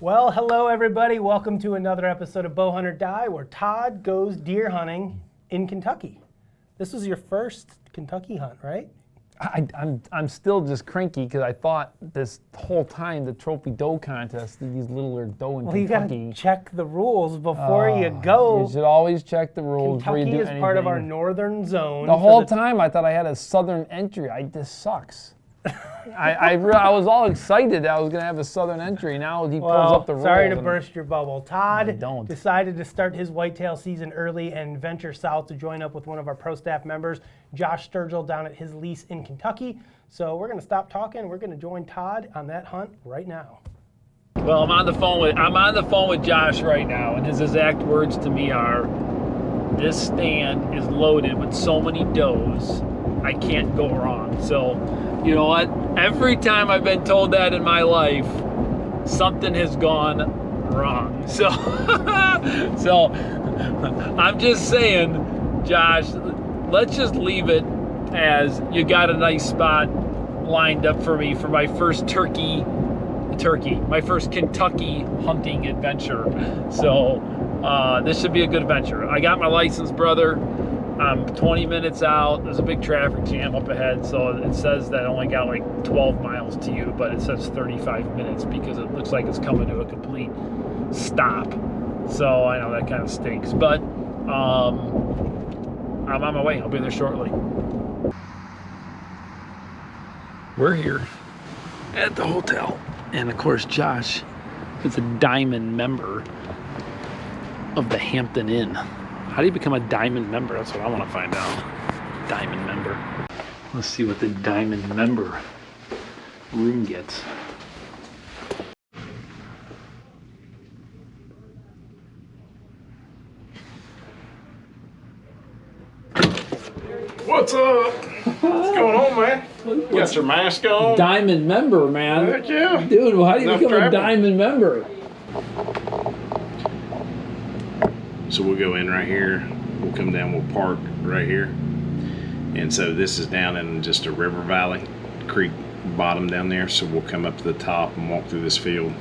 Well, hello everybody. Welcome to another episode of Bow Hunt or Die, where Todd goes deer hunting in Kentucky. This was your first Kentucky hunt, right? I'm still just cranky because I thought this whole time the trophy doe contest, these littler doe in Kentucky. Well, you gotta check the rules before you go. You should always check the rules before you do Kentucky is anything. part of our northern zone. The whole time I thought I had a southern entry. This sucks. I was all excited that I was going to have a southern entry. Now he pulls up the rules. Sorry to burst your bubble. Todd don't. decided to start his whitetail season early and venture south to join up with one of our pro staff members, Josh Sturgill, down at his lease in Kentucky. So we're going to stop talking. We're going to join Todd on that hunt right now. Well, I'm on the phone with Josh right now, and his exact words to me are, "This stand is loaded with so many does, I can't go wrong." So, you know what? Every time I've been told that in my life, something has gone wrong. So, I'm just saying, Josh, let's just leave it as you got a nice spot lined up for me for my first my first Kentucky hunting adventure. So, this should be a good adventure. I got my license, brother. I'm 20 minutes out. There's a big traffic jam up ahead, so it says that I only got like 12 miles to you, but it says 35 minutes because it looks like it's coming to a complete stop. So I know that kind of stinks, but I'm on my way. I'll be there shortly. We're here at the hotel, and of course Josh is a diamond member of the Hampton Inn. How do you become a diamond member? That's what I want to find out. Diamond member. Let's see what the diamond member room gets. What's up? What's going on, man? You got your mask on? Diamond member, man. Heck yeah. Dude, well, how do you become travel. a diamond member? So we'll go in right here. We'll come down. We'll park right here. And so this is down in just a river valley, creek bottom down there. So we'll come up to the top and walk through this field.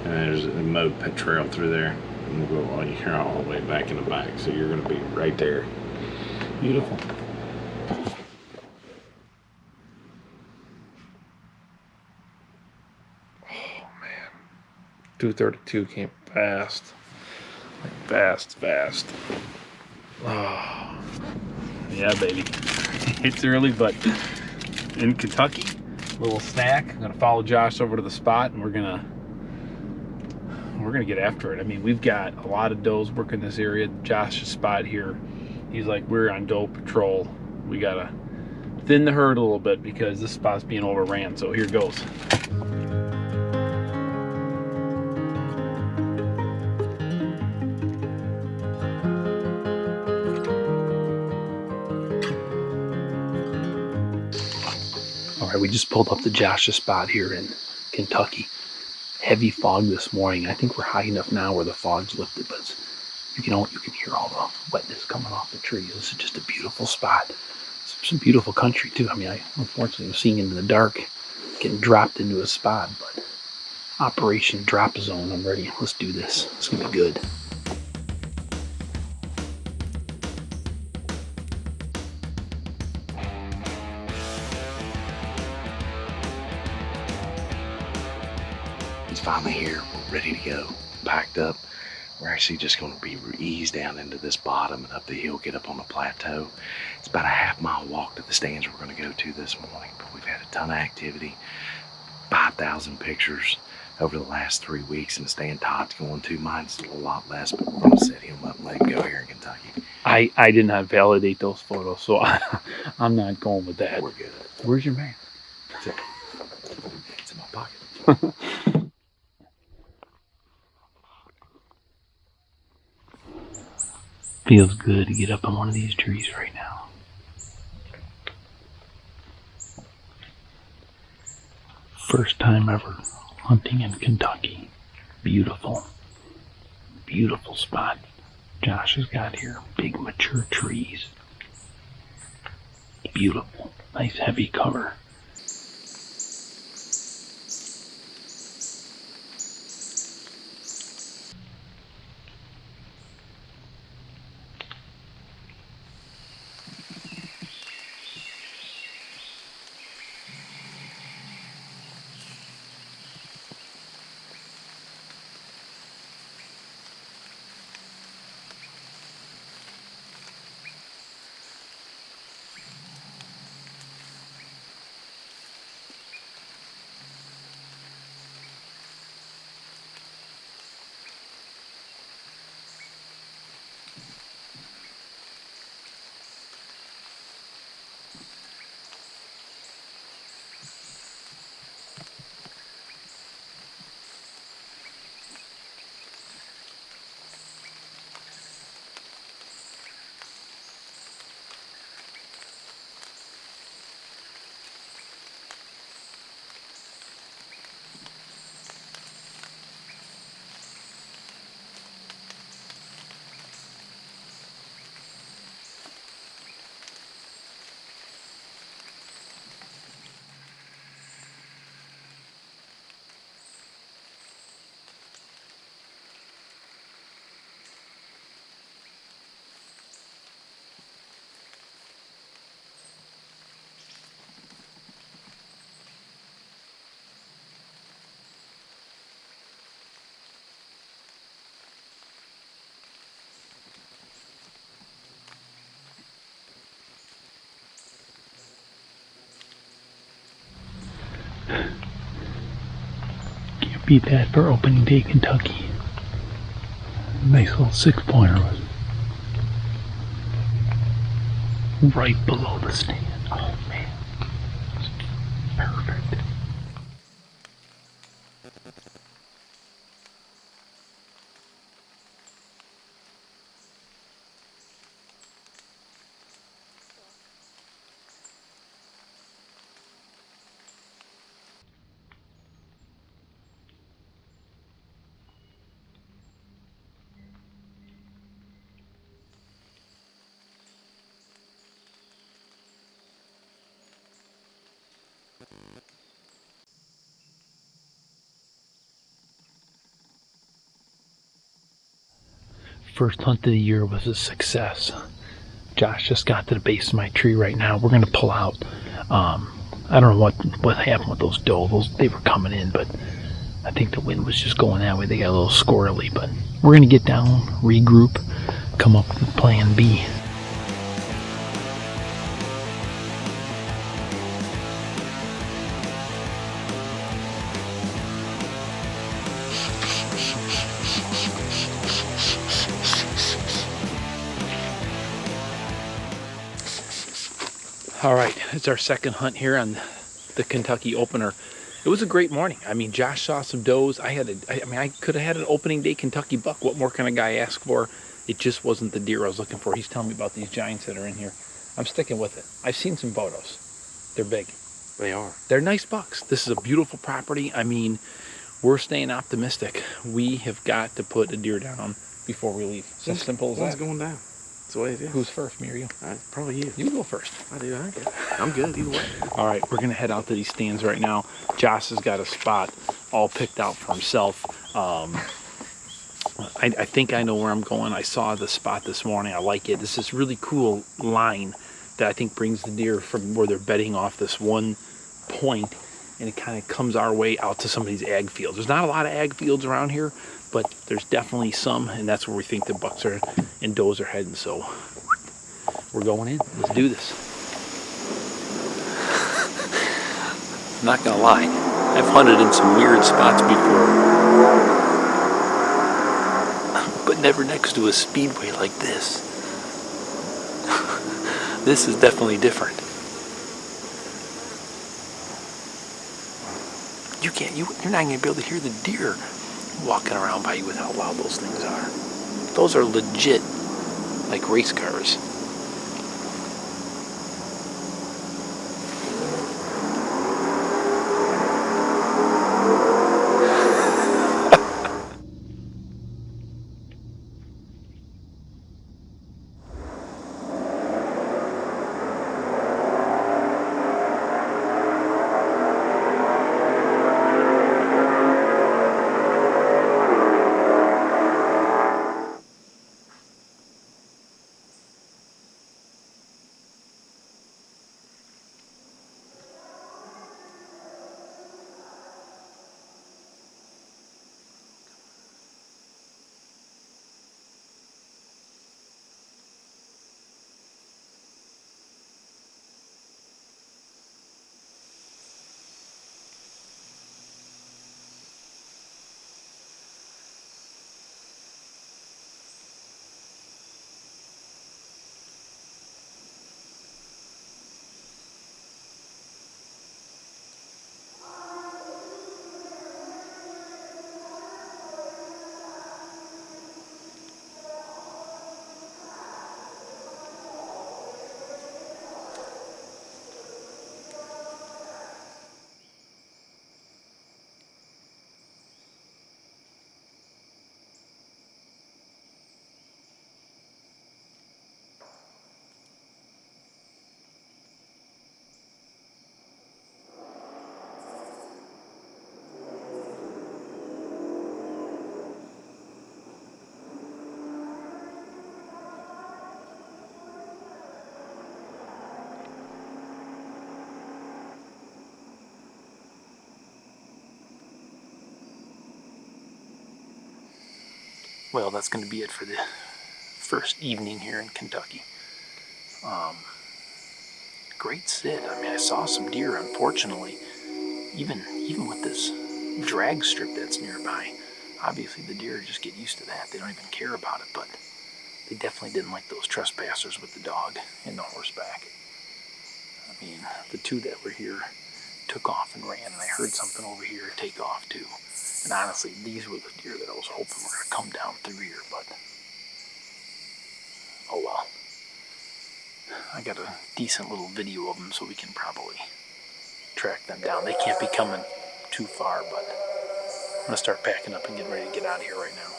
And there's a moped trail through there. And we'll go all here all the way back in the back. So you're going to be right there. Beautiful. Oh man, 232 came fast. Fast. Oh, yeah, baby. It's early, but in Kentucky, little snack. I'm gonna follow Josh over to the spot, and we're gonna get after it. I mean, we've got a lot of does working this area. Josh's spot here, he's like, we're on doe patrol. We gotta thin the herd a little bit because this spot's being overran. So here goes. All right, we just pulled up to Josh's spot here in Kentucky. Heavy fog this morning. I think we're high enough now where the fog's lifted, but you can hear all the wetness coming off the trees. This is just a beautiful spot. Some beautiful country too. I mean, I unfortunately was seeing into the dark, getting dropped into a spot, but Operation Drop Zone. I'm ready. Let's do this. It's gonna be good. It's finally here. We're ready to go. Packed up. We're actually just going to be eased down into this bottom and up the hill, get up on the plateau. It's about a half-mile walk to the stands we're going to go to this morning, but we've had a ton of activity. 5,000 pictures over the last 3 weeks in the stand Todd's going to. Mine's a lot less, but we're going to set him up and let him go here in Kentucky. I did not validate those photos, so I'm not going with that. We're good. Where's your man? It's in my pocket. Feels good to get up on one of these trees right now. First time ever hunting in Kentucky. Beautiful. Beautiful spot Josh has got here. Big mature trees. Beautiful. Nice heavy cover. Can't beat that for opening day Kentucky. Nice little 6-pointer was right below the stand. Oh man, perfect. First hunt of the year was a success. Josh just got to the base of my tree right now. We're gonna pull out. I don't know what happened with those doe. They were coming in, but I think the wind was just going that way. They got a little squirrely, but we're gonna get down, regroup, come up with plan B. All right, it's our second hunt here on the Kentucky opener. It was a great morning. I mean, Josh saw some does. I could have had an opening day Kentucky buck. What more can a guy ask for? It just wasn't the deer I was looking for. He's telling me about these giants that are in here. I'm sticking with it. I've seen some photos. They're big. They are. They're nice bucks. This is a beautiful property. I mean, we're staying optimistic. We have got to put a deer down before we leave. It's as simple as One's that. going down. That's the way it is. Who's first, me or you? Probably you. You go first. I do. I'm good either way. All right, we're gonna head out to these stands right now. Josh has got a spot all picked out for himself. I think I know where I'm going. I saw the spot this morning. I like it. This is really cool line that I think brings the deer from where they're bedding off this one point, and it kind of comes our way out to some of these ag fields. There's not a lot of ag fields around here, but there's definitely some, and that's where we think the bucks are and does are heading. So we're going in. Let's do this. I'm not gonna lie, I've hunted in some weird spots before, but never next to a speedway like this. This is definitely different. You're not gonna be able to hear the deer walking around by you with how loud those things are. Those are legit, like race cars. Well, that's going to be it for the first evening here in Kentucky. Great sit. I mean, I saw some deer, unfortunately. even with this drag strip that's nearby, obviously the deer just get used to that. They don't even care about it, but they definitely didn't like those trespassers with the dog and the horseback. I mean, the two that were here took off and ran, and I heard something over here take off too. And honestly, these were the deer that I was hoping were going to come down through here, but oh well. I got a decent little video of them, so we can probably track them down. They can't be coming too far, but I'm going to start packing up and getting ready to get out of here right now.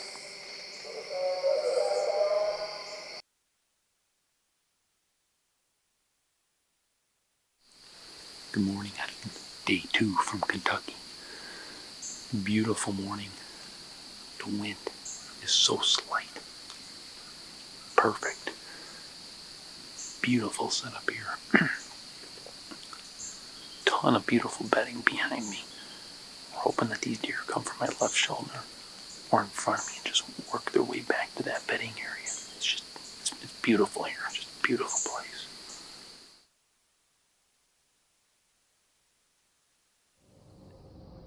Good morning on day 2 from Kentucky. Beautiful morning. The wind is so slight. Perfect. Beautiful setup here. Ton of beautiful bedding behind me. We're hoping that these deer come from my left shoulder or in front of me and just work their way back to that bedding area. It's beautiful here. Just a beautiful place.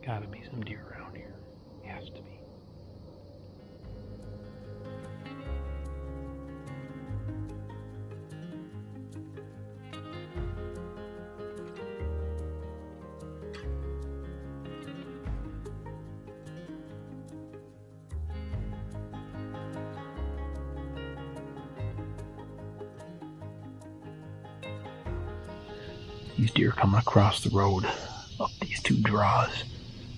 Gotta be some deer around here. Has to be. These deer coming across the road up these 2 draws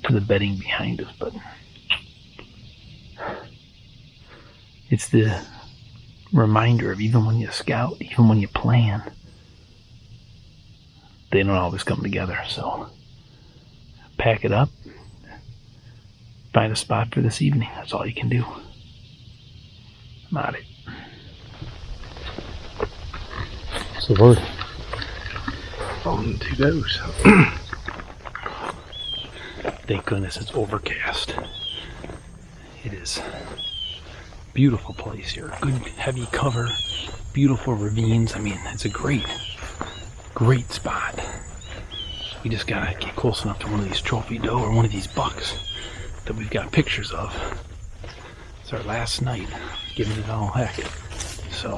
to the bedding behind us, but it's the reminder of even when you scout, even when you plan, they don't always come together. So pack it up, find a spot for this evening. That's all you can do. I'm on it. So word. On 2 goes. Thank goodness it's overcast. It is a beautiful place here. Good heavy cover, beautiful ravines. I mean, it's a great spot. We just gotta get close enough to one of these trophy doe or one of these bucks that we've got pictures of. It's our last night, giving it all heck. So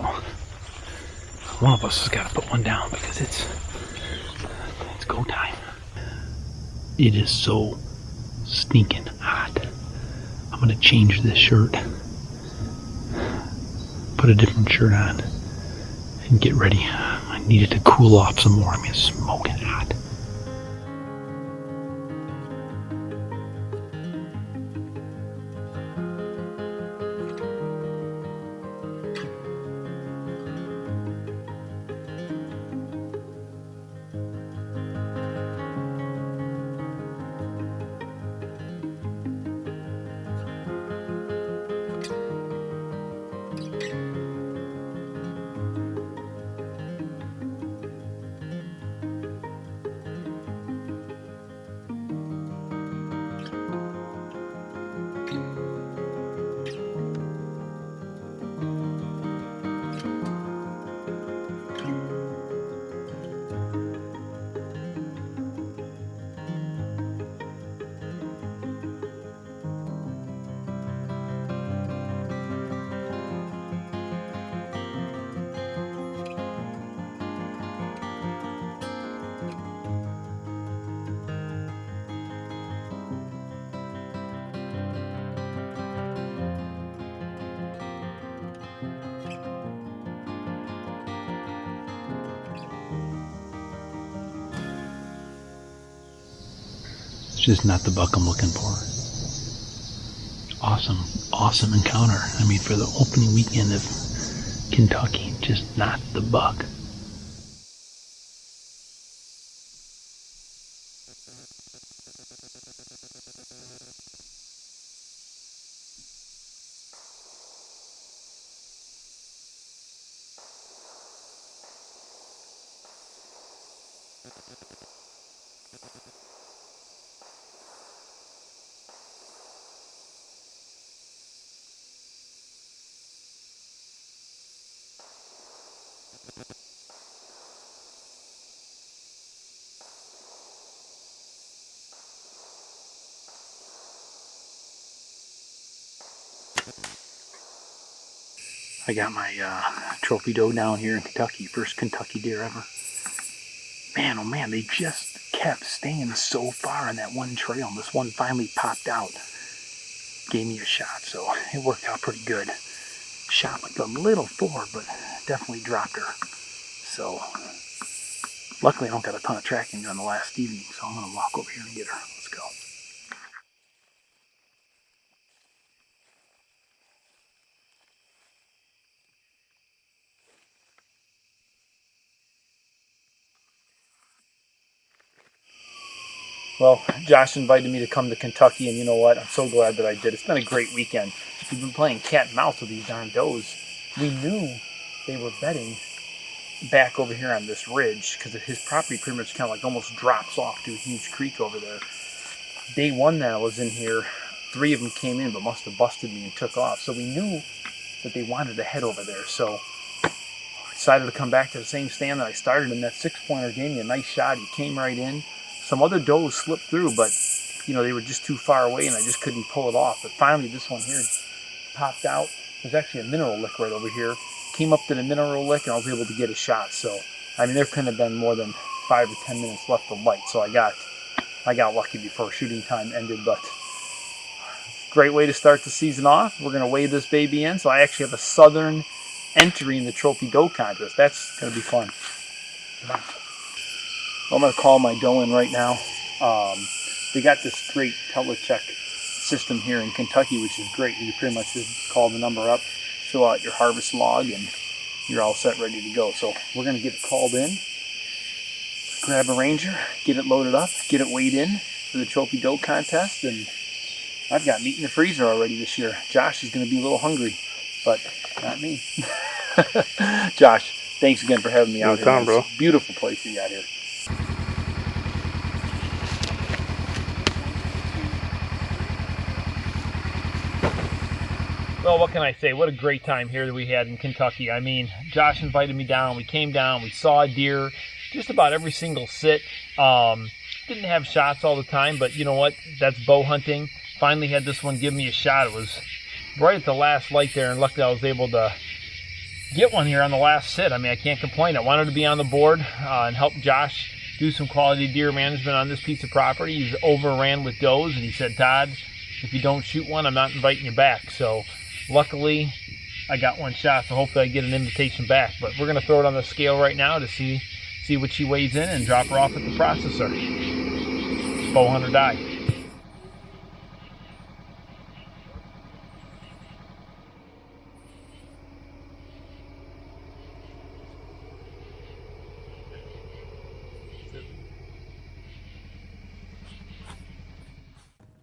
one of us has got to put one down because it's go time. It is so stinking hot. I'm gonna change this shirt, put a different shirt on, and get ready. I need it to cool off some more. I mean, it's smoking hot. It's just not the buck I'm looking for. Awesome encounter. I mean, for the opening weekend of Kentucky, just not the buck. I got my trophy doe down here in Kentucky. First Kentucky deer ever. Man, oh man, they just kept staying so far on that one trail. And this one finally popped out. Gave me a shot, so it worked out pretty good. Shot like a little forward, but definitely dropped her. So, luckily I don't got a ton of tracking on the last evening, so I'm going to walk over here and get her. Let's go. Well, Josh invited me to come to Kentucky, and you know what? I'm so glad that I did. It's been a great weekend. We've been playing cat and mouse with these darn does. We knew they were bedding back over here on this ridge because his property pretty much kind of like almost drops off to a huge creek over there. Day one that I was in here, 3 of them came in but must have busted me and took off. So we knew that they wanted to head over there. So I decided to come back to the same stand that I started, and that 6-pointer gave me a nice shot. He came right in. Some other does slipped through, but you know, they were just too far away and I just couldn't pull it off. But finally this one here popped out. There's actually a mineral lick right over here. Came up to the mineral lick and I was able to get a shot. So, I mean, there couldn't have been more than 5 or 10 minutes left of light. So I got lucky before shooting time ended, but great way to start the season off. We're gonna weigh this baby in. So I actually have a southern entry in the trophy doe contest. That's gonna be fun. Come on. I'm going to call my doe in right now. They got this great telecheck system here in Kentucky, which is great. You pretty much just call the number up, fill out your harvest log, and you're all set, ready to go. So we're going to get it called in, grab a ranger, get it loaded up, get it weighed in for the trophy doe contest, and I've got meat in the freezer already this year. Josh is going to be a little hungry, but not me. Josh, thanks again for having me out here. Time, bro. It's a beautiful place you got here. Well, what can I say? What a great time here that we had in Kentucky. I mean, Josh invited me down. We came down. We saw a deer just about every single sit. Didn't have shots all the time, but you know what? That's bow hunting. Finally had this one give me a shot. It was right at the last light there, and luckily I was able to get one here on the last sit. I mean, I can't complain. I wanted to be on the board and help Josh do some quality deer management on this piece of property. He's overran with does, and he said, Todd, if you don't shoot one, I'm not inviting you back. So luckily, I got one shot, so hopefully I get an invitation back. But we're going to throw it on the scale right now to see what she weighs in and drop her off at the processor. Bow hunter die.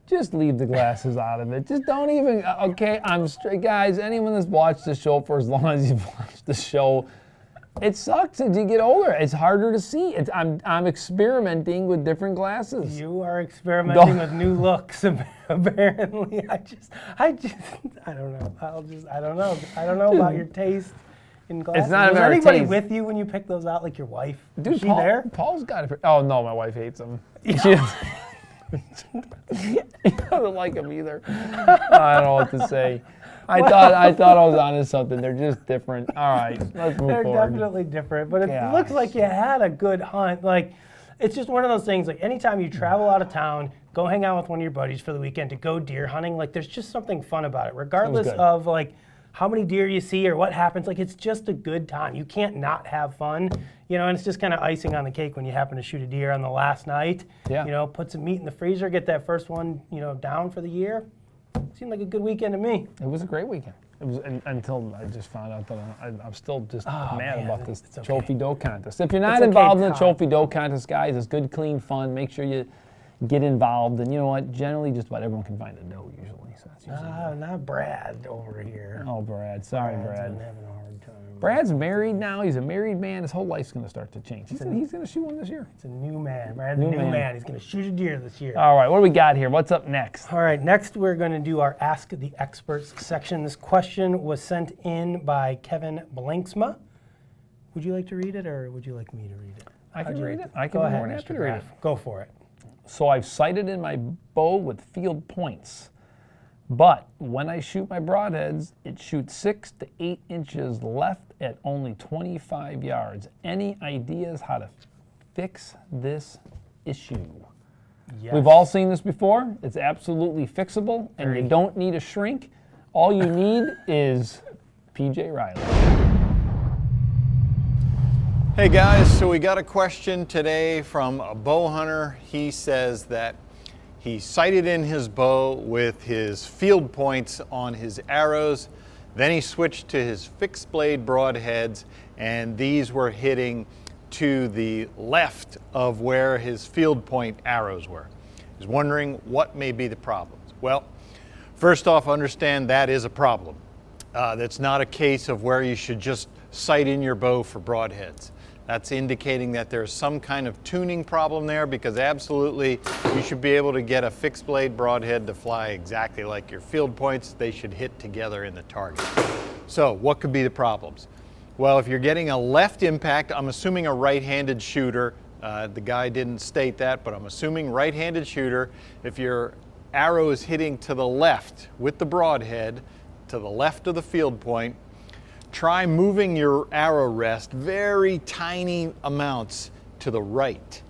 Just leave the glasses out of it. Just don't even, okay, I'm straight. Guys, anyone that's watched the show for as long as you've watched the show, it sucks as you get older. It's harder to see. I'm experimenting with different glasses. You are experimenting with new looks, apparently. I don't know. I don't know about your taste in glasses. It's not Was about anybody taste. with you when you picked those out, like your wife? Dude, Was she there? Paul's got it. Oh, no, my wife hates them. She doesn't like them either. I don't know what to say. I thought I was onto something. They're just different. All right, let's move They're forward. definitely different, but it Gosh. looks like you had a good hunt. Like, it's just one of those things, like anytime you travel out of town, go hang out with one of your buddies for the weekend to go deer hunting, like there's just something fun about it, regardless good. of like how many deer you see or what happens. Like, it's just a good time. You can't not have fun, you know, and it's just kind of icing on the cake when you happen to shoot a deer on the last night. Yeah. You know, put some meat in the freezer, get that first one, you know, down for the year. Seemed like a good weekend to me. It was a great weekend. It was until I just found out that I'm still just mad man, about this it's okay. trophy doe contest. If you're not It's okay, involved in the Todd. trophy doe contest, guys, it's good, clean fun. Make sure you get involved. And you know what? Generally, just about everyone can find a doe usually. So that's usually Not Brad over here. Oh, Brad. Sorry, Brad's Brad. been having a hard time. Brad's married now. He's a married man. His whole life's going to start to change. He said he's going to shoot one this year. It's a new man. Brad's a new man. He's going to shoot a deer this year. All right, what do we got here? What's up next? All right, next we're going to do our Ask the Experts section. This question was sent in by Kevin Blanksma. Would you like to read it, or would you like me to read it? I can How'd you read like it. to- I can Go be ahead, more than Mr. happy to read it. Graff. Go for it. So I've sighted in my bow with field points. But when I shoot my broadheads, it shoots 6 to 8 inches left at only 25 yards. Any ideas how to fix this issue? Yes. We've all seen this before. It's absolutely fixable, and you don't need a shrink. All you need is PJ Riley. Hey guys, so we got a question today from a bow hunter. He says that he sighted in his bow with his field points on his arrows. Then he switched to his fixed blade broadheads, and these were hitting to the left of where his field point arrows were. He's wondering what may be the problems. Well, first off, understand that is a problem. That's not a case of where you should just sight in your bow for broadheads. That's indicating that there's some kind of tuning problem there, because absolutely you should be able to get a fixed blade broadhead to fly exactly like your field points. They should hit together in the target. So what could be the problems? Well, if you're getting a left impact, I'm assuming a right-handed shooter. The guy didn't state that, but I'm assuming right-handed shooter. If your arrow is hitting to the left with the broadhead, to the left of the field point, try moving your arrow rest very tiny amounts to the right.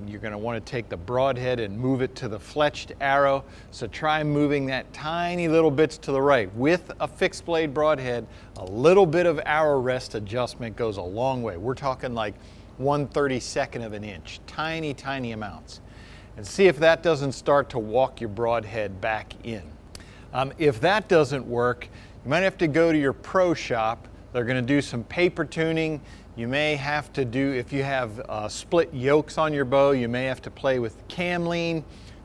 You're going to want to take the broadhead and move it to the fletched arrow. So try moving that tiny little bits to the right. With a fixed blade broadhead, a little bit of arrow rest adjustment goes a long way. We're talking like 1/32 of an inch, tiny, tiny amounts. And see if that doesn't start to walk your broadhead back in. If that doesn't work, you might have to go to your pro shop. They're going to do some paper tuning. You may have to do, if you have split yokes on your bow, you may have to play with cam lean.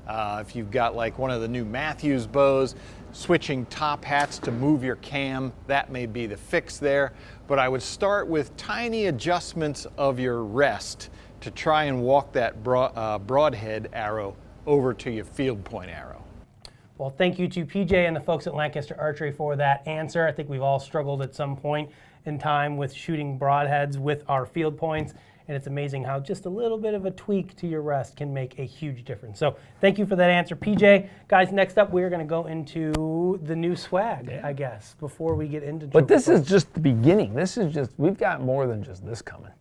If you've got like one of the new Matthews bows, switching top hats to move your cam, that may be the fix there. But I would start with tiny adjustments of your rest to try and walk that broadhead arrow over to your field point arrow. Well, thank you to PJ and the folks at Lancaster Archery for that answer. I think we've all struggled at some point in time with shooting broadheads with our field points, and it's amazing how just a little bit of a tweak to your rest can make a huge difference. So thank you for that answer, PJ. Guys, next up we're going to go into the new swag, I guess, before we get into But this is just the beginning. This is just, we've got more than just this coming.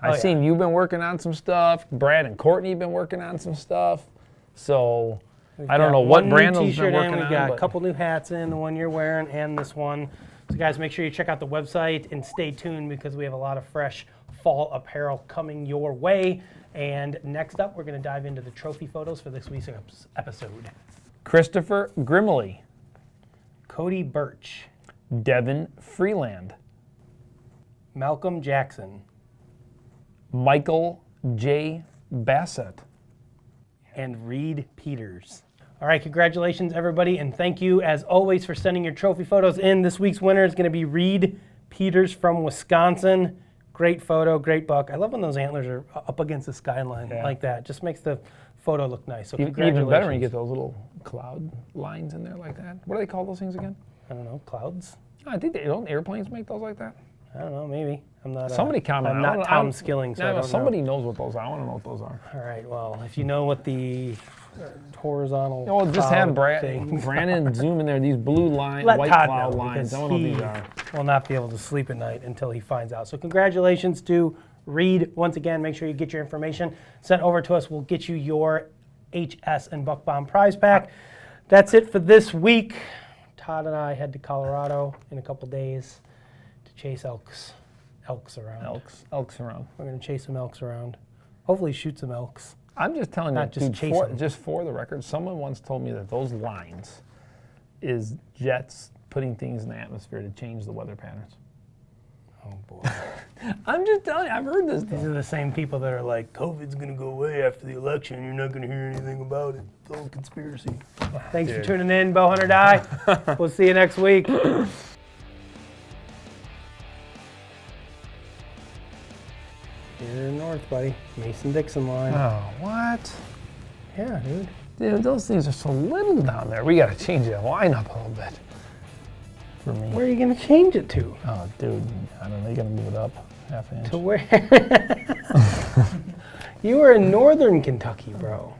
I've seen you've been working on some stuff. Brad and Courtney have been working on some stuff. So I don't know what Brandon's been working on. We've got a couple new hats in, the one you're wearing and this one. So guys, make sure you check out the website and stay tuned, because we have a lot of fresh fall apparel coming your way. And next up, we're going to dive into the trophy photos for this week's episode. Christopher Grimley, Cody Birch, Devin Freeland, Malcolm Jackson, Michael J. Bassett, and Reed Peters. All right, congratulations, everybody, and thank you, as always, for sending your trophy photos in. This week's winner is going to be Reed Peters from Wisconsin. Great photo, great buck. I love when those antlers are up against the skyline like that. Just makes the photo look nice. So congratulations. Even better when you get those little cloud lines in there like that. What do they call those things again? I don't know, clouds? I think don't airplanes make those like that? I don't know, maybe. I'm not. Somebody comment. I'm not Tom Skilling, so I don't somebody know. knows what those are. I want to know what those are. All right. Well, if you know what the horizontal. Well, just have things. Brandon zoom in there. These blue line, Let white Todd cloud know, lines. because I don't know what he these are. will not be able to sleep at night until he finds out. So congratulations to Reed. Once again, make sure you get your information sent over to us. We'll get you your HS and Buck Bomb prize pack. That's it for this week. Todd and I head to Colorado in a couple days to chase elks around. Elks around. We're going to chase some elks around. Hopefully shoot some elks. I'm just telling Not you, just dude, chase 'em. just for the record, someone once told me that those lines is jets putting things in the atmosphere to change the weather patterns. Oh, boy. I'm just telling you, I've heard this These stuff. are the same people that are like, COVID's going to go away after the election. You're not going to hear anything about it. It's all conspiracy. Thanks for tuning in, Bowhunter Die. We'll see you next week. Here north, buddy. Mason-Dixon line. Oh, what? Yeah, dude. Dude, those things are so little down there. We got to change that line up a little bit. For me. Where are you going to change it to? Oh, dude, I don't know. You got to move it up half inch. To where? You were in northern Kentucky, bro.